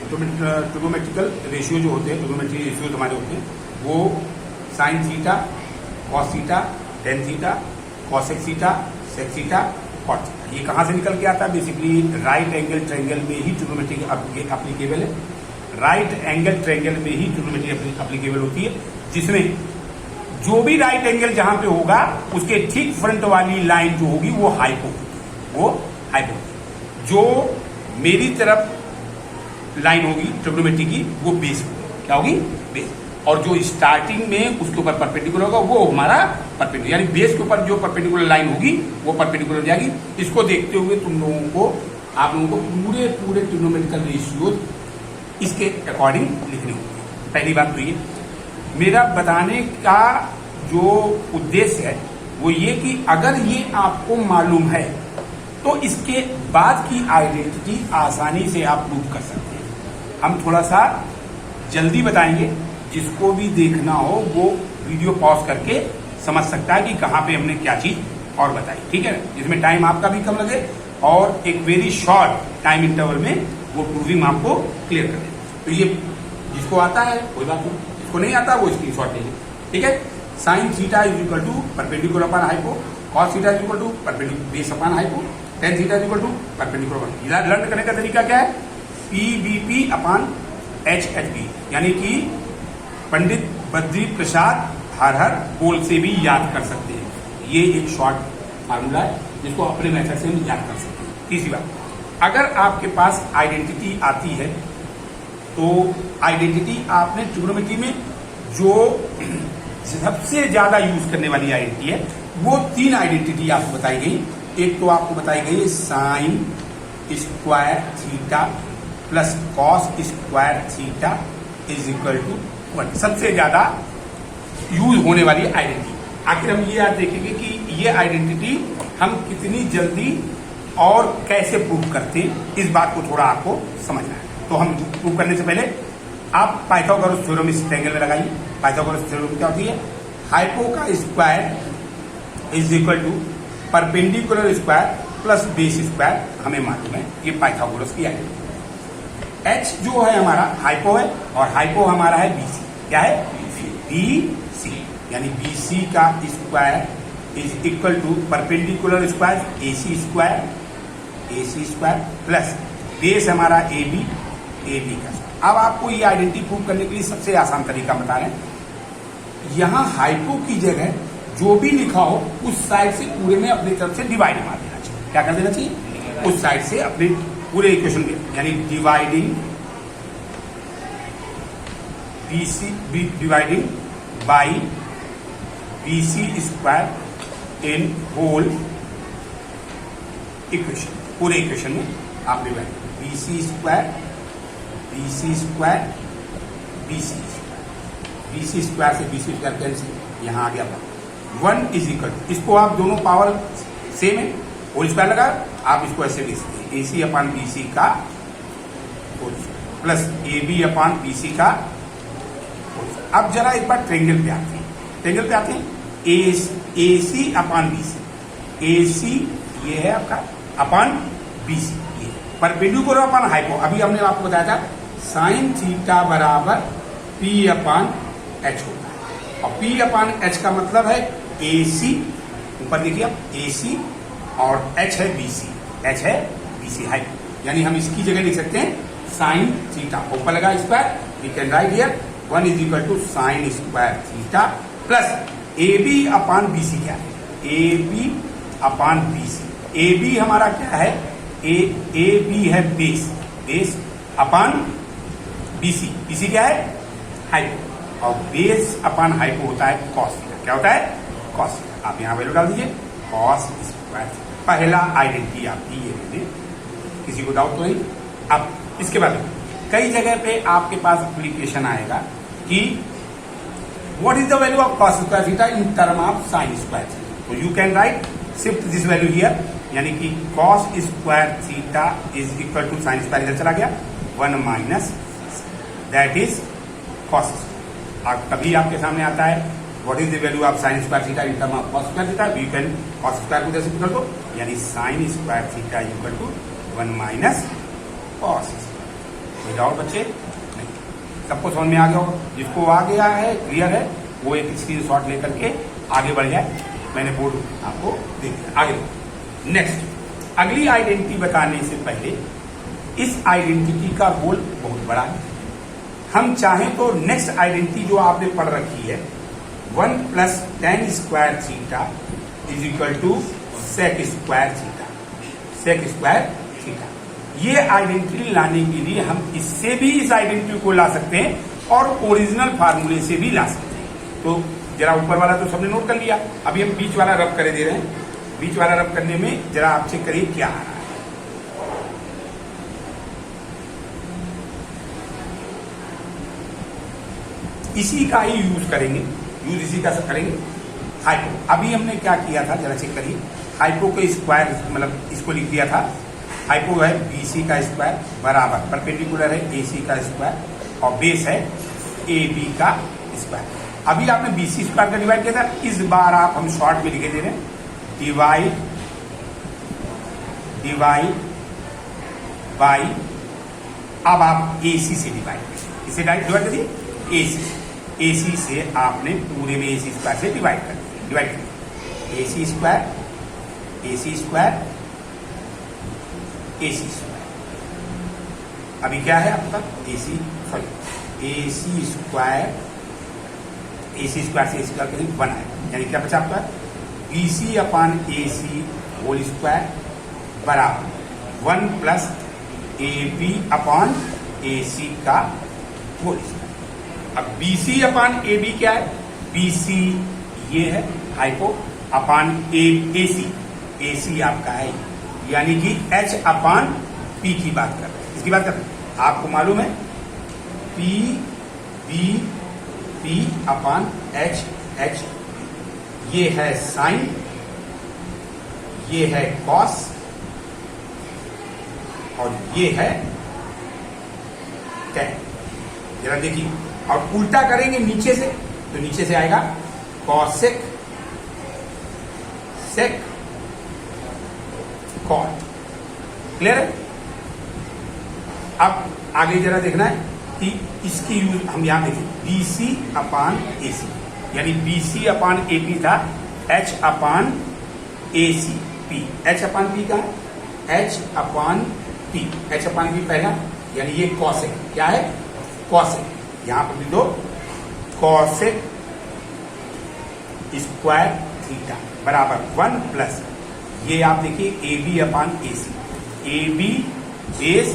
Trigonometrical ratio जो होते हैं, ट्रिग्नोमेट्री रेशियो हमारे होते हैं, वो sine theta, cos theta, tan theta, cosec theta, sec theta, cot theta. ये कहाँ से निकल के आता है? बेसिकली राइट एंगल ट्रायंगल में ही ट्रिग्नोमेट्री एप्लीकेबल है। राइट एंगल ट्रायंगल में ही ट्रिग्नोमेट्री एप्लीकेबल होती है, जिसमें जो भी राइट एंगल जहां पे होगा उसके ठीक फ्रंट वाली लाइन जो होगी वो हाइपो, जो मेरी तरफ लाइन होगी ट्रिग्नोमेट्री की वो बेस होगी। क्या होगी? बेस। और जो स्टार्टिंग में उसके ऊपर परपेंडिकुलर होगा वो हमारा परपेंडिकुलर, यानी बेस के ऊपर जो परपेंडिकुलर लाइन होगी वो परपेंडिकुलर हो जाएगी। इसको देखते हुए आप लोगों को पूरे ट्रिग्नोमेट्रिकल रेशियो इसके अकॉर्डिंग लिखने होंगे। पहली बात तो ये मेरा बताने का जो उद्देश्य है वो ये कि अगर ये आपको मालूम है तो इसके बाद की आइडेंटिटी आसानी से आप प्रूव कर सकते हैं। हम थोड़ा सा जल्दी बताएंगे, जिसको भी देखना हो वो वीडियो पॉज करके समझ सकता है कि कहाँ पे हमने क्या चीज और बताई, ठीक है, जिसमें टाइम आपका भी कम लगे और एक वेरी शॉर्ट टाइम इंटरवल में वो प्रूविंग आपको क्लियर कर दे। तो ये जिसको आता है कोई बात नहीं, जिसको नहीं आता वो स्क्रीनशॉट ले ले, ठीक है। Sine theta is equal to perpendicular upon hypo, cos theta is equal to perpendicular base upon hypo, tan theta is equal to perpendicular. Learn करने का तरीका क्या है? पीबीपी अपॉन एचएचबी, यानी कि पंडित बद्री प्रसाद हर बोल से भी याद कर सकते हैं। ये एक शॉर्ट फार्मूला है जिसको अपने मेथड से हम याद कर सकते हैं। तीसरी बात, अगर आपके पास आइडेंटिटी आती है तो आइडेंटिटी आपने ट्रिग्नोमेट्री में जो सबसे ज्यादा यूज करने वाली आइडेंटिटी है वो तीन आइडेंटिटी आपको बताई गई। एक तो आपको बताई गई है sine square theta plus cos square theta is equal to 1, सबसे ज्यादा यूज होने वाली आइडेंटिटी। आखिर हम ये याद देखेंगे कि ये आइडेंटिटी हम कितनी जल्दी और कैसे प्रूव करते हैं, इस बात को थोड़ा आपको समझना है। तो हम प्रूव करने से पहले आप पाइथागोरस थ्योरम इस ट्रायंगल में लगाइए। पाइथागोरस थ्योरम क्या होती है? हाइपो का square is equal to perpendicular square plus base square, हमें मालूम है, ये पाइथागोरस की आइडेंटिटी। एच जो है हमारा हाइपो है और हाइपो हमारा है बीसी। क्या है? बीसी, यानी बीसी का square is equal to perpendicular square AC square plus base हमारा एबी का। अब आपको ये आइडेंटिटी प्रूव करने के लिए सबसे आसान तरीका बता रहे हैं। यहां हाइपो की जगह जो भी लिखा हो उस साइड से पूरे में अपनी तरफ से डिवाइड मार देना चाहिए। क्या कर देना चाहिए? उस साइड से अपने पूरे इक्वेशन में, यानी dividing by BC square in whole equation, पूरे इक्वेशन में आप डिवाइड बीसी स्क्वायर से बीसी स्क्वायर कैंसिल, यहां आ गया 1 इज इक्वल। इसको आप दोनों पावर सेम है, होल स्क्वायर लगा, आप इसको ऐसे लिख सकते हैं एसी अपॉन बीसी का प्लस एबी अपॉन बीसी का। अब जरा एक बार ट्रायंगल पे आते हैं। एसी अपॉन बीसी, एसी ये है आपका अपॉन बीसी, ये परपेंडिकुलर अपॉन हाइपो। अभी हमने आपको बताया था साइन थीटा बराबर पी अपॉन एच होता है, और पी अपॉन एच का मतलब है एसी, ऊपर देखिए आप एसी, और एच है बीसी, हाइपो, यानी हम इसकी जगह लिख सकते हैं साइन थीटा, ऊपर लगा square, we can write here 1 is equal to sine square theta plus A B upon BC. क्या है? A B upon BC. A B हमारा क्या है? ए बी है बेस अपॉन बीसी क्या है? हाइपो, और बेस अपॉन हाइपो होता है कॉस थीटा। क्या होता है? Cos theta. आप यहां वैल्यू डाल दीजिए कॉस स्क्वायर। पहला आइडेंटिटी आपकी ये है, किसी को डाउट तो नहीं। अब इसके बाद कई जगह पे आपके पास एप्लीकेशन आएगा कि what is the value of cos square theta in term of sine square theta. तो you can write shift this value here, यानी कि cos square theta is equal to sine square, इधर चला गया 1 माइनस दैट इज कॉस। कभी आपके सामने आता है what is the value of sine square theta in term of cos square theta, we can cos square को जैसे कर दो, यानी sine square theta equal to 1 minus cos. कोई डाउट बच्चे नहीं, सबको समझ में आ गया होगा। जिसको आ गया है, क्लियर है, वो एक स्क्रीनशॉट लेकर के आगे बढ़ जाए। मैंने बोर्ड आपको दे दिया, आगे नेक्स्ट। अगली आइडेंटिटी बताने से पहले इस आइडेंटिटी का रोल बहुत बड़ा है। हम चाहें तो नेक्स्ट आइडेंटिटी जो आपने पढ़ रखी है 1 + tan square theta is equal to sec square theta, sec square theta, ये आइडेंटिटी लाने के लिए हम इससे भी इस आइडेंटिटी को ला सकते हैं और ओरिजिनल फार्मूले से भी ला सकते हैं। तो जरा ऊपर वाला तो सबने नोट कर लिया, अभी हम बीच वाला रब करे दे रहे हैं। बीच वाला रब करने में जरा आप चेक करिए क्या आ रहा है। इसी का ही यूज करेंगे, यूज इसी का करेंगे। हाइपो, अभी हमने क्या किया था जरा चेक करिए। हाइपो के स्क्वायर, मतलब इसको लिख दिया था, हाइपो है BC का स्क्वायर बराबर परपेंडिकुलर है AC का स्क्वायर और बेस है AB का स्क्वायर। अभी आपने BC स्क्वायर का डिवाइड किया था, इस बार आप हम शॉर्ट में लिखे दे रहे हैं डिवाइड बाई, अब आप AC से डिवाइड करिए, इसे डायरेक्ट डिवाइड करिए AC से आपने पूरे में AC स्क्वायर से डिवाइड कर दिया, AC स्क्वायर अभी क्या है आपका AC स्क्वायर से AC स्क्वायर करीब 1 है, यानी क्या बचा आपका BC अपॉन AC होल स्क्वायर बराबर 1 + AB अपॉन AC का होल स्क्वायर। अब BC अपॉन AB क्या है, BC ये है हाइपो अपॉन AC आपका है, यानी कि H अपॉन P की बात कर रहे हैं, इसकी बात कर रहे हैं। आपको मालूम है P अपॉन H, ये है साइन, ये है कॉस और ये है टैन। जरा देखिए, और उल्टा करेंगे नीचे से, तो नीचे से आएगा कॉसेक सेक कॉट। क्लियर है? अब आगे जरा देखना है कि इसकी यूज हम यहां देखें BC अपॉन AC, यानी BC अपॉन AP था H upon AC P, H upon P का H अपॉन P पहला, यानी ये कॉसेक, क्या है कॉसेक, यहां पर भी दो कॉसेक स्क्वायर थीटा बराबर 1 + ये आप देखिए AB अपॉन AC, AB बेस